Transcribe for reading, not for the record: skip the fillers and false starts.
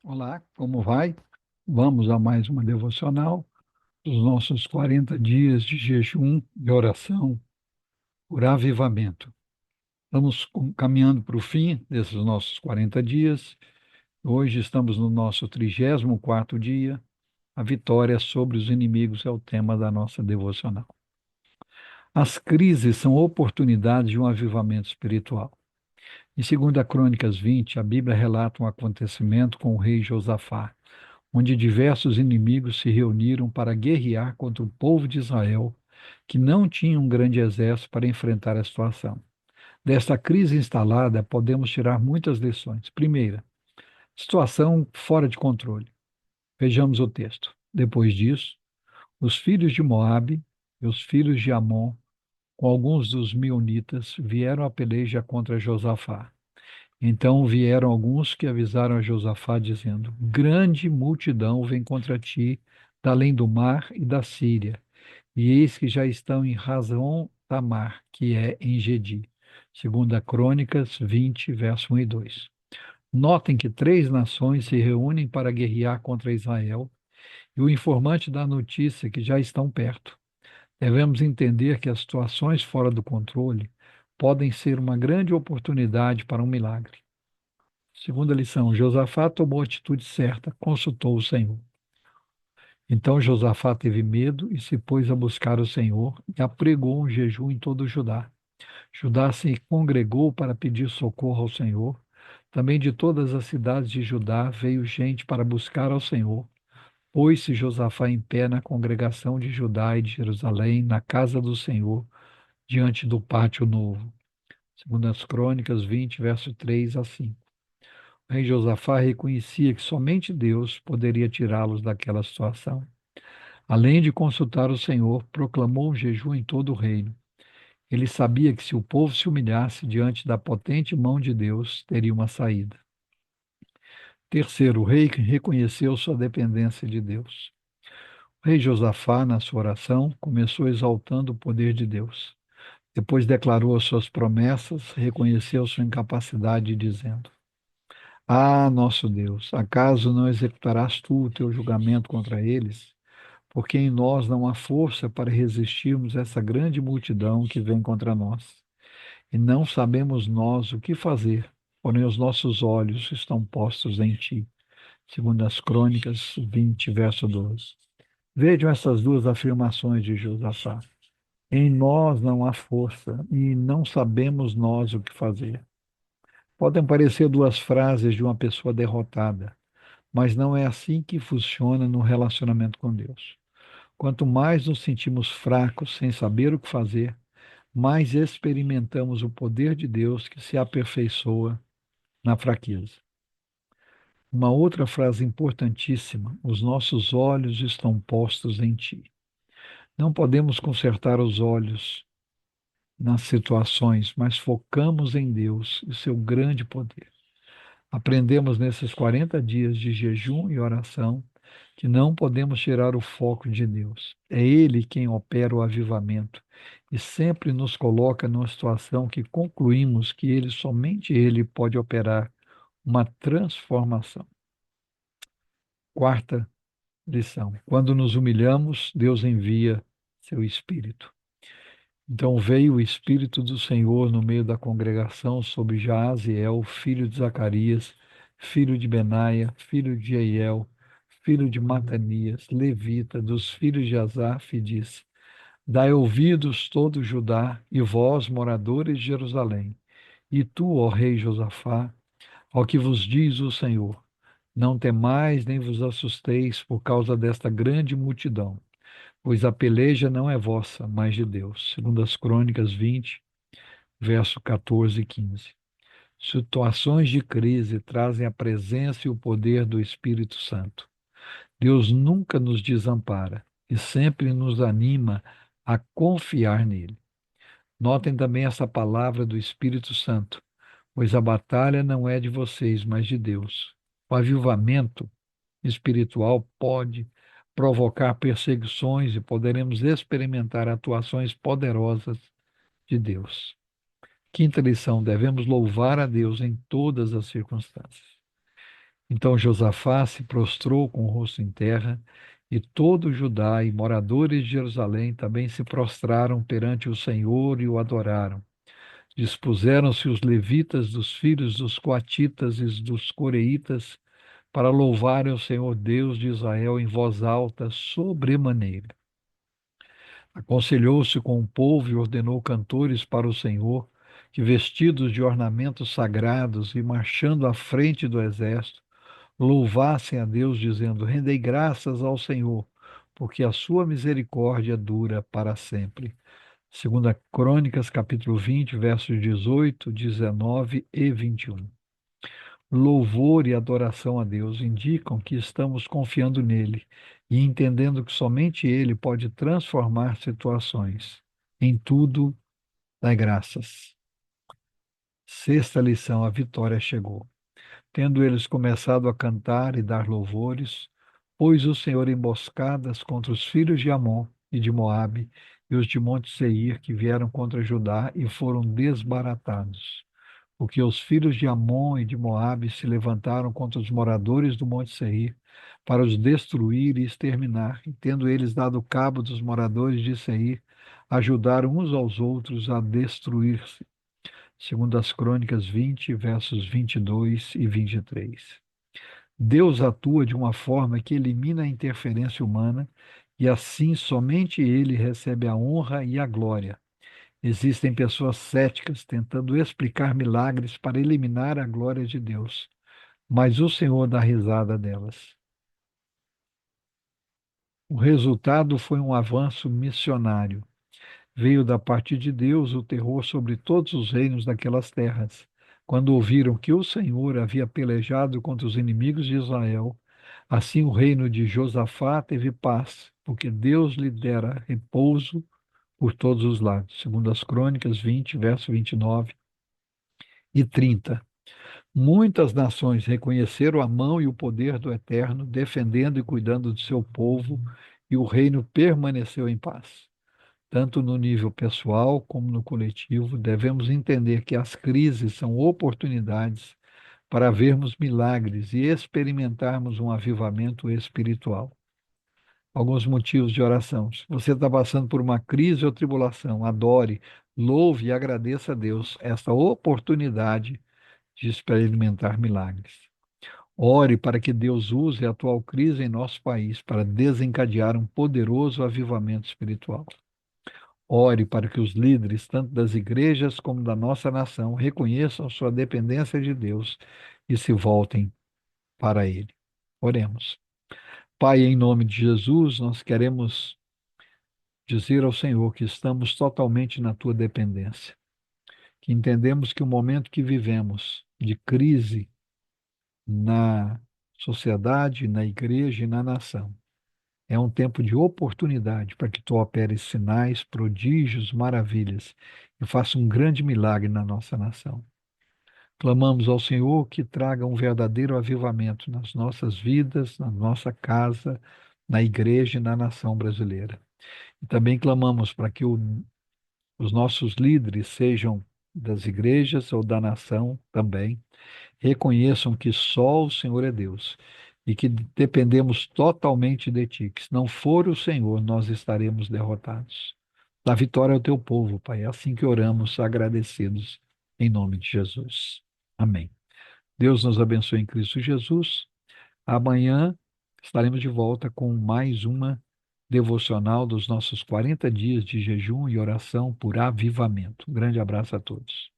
Olá, como vai? Vamos a mais uma devocional dos nossos 40 dias de jejum e oração por avivamento. Estamos caminhando para o fim desses nossos 40 dias. Hoje estamos no nosso 34º dia. A vitória sobre os inimigos é o tema da nossa devocional. As crises são oportunidades de um avivamento espiritual. Em 2 Crônicas 20, a Bíblia relata um acontecimento com o rei Josafá, onde diversos inimigos se reuniram para guerrear contra o povo de Israel, que não tinha um grande exército para enfrentar a situação. Desta crise instalada, podemos tirar muitas lições. Primeira, situação fora de controle. Vejamos o texto. Depois disso, os filhos de Moabe e os filhos de Amon, com alguns dos meunitas, vieram à peleja contra Josafá. Então vieram alguns que avisaram a Josafá, dizendo: Grande multidão vem contra ti, da além do mar e da Síria, e eis que já estão em Razão Tamar, que é em Gedi. Segunda Crônicas 20, verso 1 e 2. Notem que três nações se reúnem para guerrear contra Israel, e o informante dá a notícia que já estão perto. Devemos entender que as situações fora do controle podem ser uma grande oportunidade para um milagre. Segunda lição, Josafá tomou a atitude certa, consultou o Senhor. Então Josafá teve medo e se pôs a buscar o Senhor e apregou um jejum em todo o Judá. Judá se congregou para pedir socorro ao Senhor. Também de todas as cidades de Judá veio gente para buscar ao Senhor. Pôs-se Josafá em pé na congregação de Judá e de Jerusalém, na casa do Senhor, diante do pátio novo. Segundo as Crônicas 20, verso 3 a 5. O rei Josafá reconhecia que somente Deus poderia tirá-los daquela situação. Além de consultar o Senhor, proclamou um jejum em todo o reino. Ele sabia que se o povo se humilhasse diante da potente mão de Deus, teria uma saída. Terceiro, o rei reconheceu sua dependência de Deus. O rei Josafá, na sua oração, começou exaltando o poder de Deus. Depois declarou as suas promessas, reconheceu sua incapacidade, dizendo: Ah, nosso Deus, acaso não executarás tu o teu julgamento contra eles? Porque em nós não há força para resistirmos a essa grande multidão que vem contra nós. E não sabemos nós o que fazer, porém os nossos olhos estão postos em ti. Segundo as Crônicas 20, verso 12. Vejam essas duas afirmações de Josafá. Em nós não há força e não sabemos nós o que fazer. Podem parecer duas frases de uma pessoa derrotada, mas não é assim que funciona no relacionamento com Deus. Quanto mais nos sentimos fracos, sem saber o que fazer, mais experimentamos o poder de Deus que se aperfeiçoa na fraqueza. Uma outra frase importantíssima: os nossos olhos estão postos em Ti. Não podemos consertar os olhos nas situações, mas focamos em Deus e seu grande poder. Aprendemos nesses 40 dias de jejum e oração que não podemos tirar o foco de Deus. É Ele quem opera o avivamento e sempre nos coloca numa situação que concluímos que somente Ele pode operar uma transformação. Quarta lição: quando nos humilhamos, Deus envia seu Espírito. Então veio o Espírito do Senhor no meio da congregação sobre Jaaziel, filho de Zacarias, filho de Benaia, filho de Jeiel, filho de Matanias, levita, dos filhos de Asaf, e disse: Dai ouvidos todo Judá e vós, moradores de Jerusalém, e tu, ó rei Josafá, ao que vos diz o Senhor: Não temais nem vos assusteis por causa desta grande multidão, pois a peleja não é vossa, mas de Deus. Segundo as Crônicas 20, verso 14 e 15. Situações de crise trazem a presença e o poder do Espírito Santo. Deus nunca nos desampara e sempre nos anima a confiar nele. Notem também essa palavra do Espírito Santo, pois a batalha não é de vocês, mas de Deus. O avivamento espiritual pode provocar perseguições e poderemos experimentar atuações poderosas de Deus. Quinta lição: devemos louvar a Deus em todas as circunstâncias. Então Josafá se prostrou com o rosto em terra, e todo o Judá e moradores de Jerusalém também se prostraram perante o Senhor e o adoraram. Dispuseram-se os levitas dos filhos dos coatitas e dos coreitas para louvarem o Senhor Deus de Israel em voz alta, sobremaneira. Aconselhou-se com o povo e ordenou cantores para o Senhor, que vestidos de ornamentos sagrados e marchando à frente do exército, louvassem a Deus, dizendo: Rendei graças ao Senhor, porque a sua misericórdia dura para sempre. Segunda Crônicas, capítulo 20, versos 18, 19 e 21. Louvor e adoração a Deus indicam que estamos confiando nele e entendendo que somente ele pode transformar situações. Em tudo, dai graças. Sexta lição: a vitória chegou. Tendo eles começado a cantar e dar louvores, pôs o Senhor emboscadas contra os filhos de Amon e de Moabe e os de Monte Seir que vieram contra Judá e foram desbaratados. Porque os filhos de Amon e de Moabe se levantaram contra os moradores do Monte Seir para os destruir e exterminar, e tendo eles dado cabo dos moradores de Seir, ajudaram uns aos outros a destruir-se. Segundo as Crônicas 20, versos 22 e 23. Deus atua de uma forma que elimina a interferência humana e assim somente ele recebe a honra e a glória. Existem pessoas céticas tentando explicar milagres para eliminar a glória de Deus, mas o Senhor dá risada delas. O resultado foi um avanço missionário. Veio da parte de Deus o terror sobre todos os reinos daquelas terras. Quando ouviram que o Senhor havia pelejado contra os inimigos de Israel, assim o reino de Josafá teve paz, porque Deus lhe dera repouso por todos os lados. Segundo as Crônicas 20, verso 29 e 30. Muitas nações reconheceram a mão e o poder do Eterno, defendendo e cuidando de seu povo, e o reino permaneceu em paz. Tanto no nível pessoal como no coletivo, devemos entender que as crises são oportunidades para vermos milagres e experimentarmos um avivamento espiritual. Alguns motivos de oração. Se você está passando por uma crise ou tribulação, adore, louve e agradeça a Deus esta oportunidade de experimentar milagres. Ore para que Deus use a atual crise em nosso país para desencadear um poderoso avivamento espiritual. Ore para que os líderes, tanto das igrejas como da nossa nação, reconheçam sua dependência de Deus e se voltem para Ele. Oremos. Pai, em nome de Jesus, nós queremos dizer ao Senhor que estamos totalmente na tua dependência, que entendemos que o momento que vivemos de crise na sociedade, na igreja e na nação é um tempo de oportunidade para que tu operes sinais, prodígios, maravilhas e faça um grande milagre na nossa nação. Clamamos ao Senhor que traga um verdadeiro avivamento nas nossas vidas, na nossa casa, na igreja e na nação brasileira. E também clamamos para que os nossos líderes, sejam das igrejas ou da nação também, reconheçam que só o Senhor é Deus e que dependemos totalmente de Ti, que se não for o Senhor, nós estaremos derrotados. Dá vitória ao Teu povo, Pai. É assim que oramos, agradecidos, em nome de Jesus. Amém. Deus nos abençoe em Cristo Jesus. Amanhã estaremos de volta com mais uma devocional dos nossos 40 dias de jejum e oração por avivamento. Um grande abraço a todos.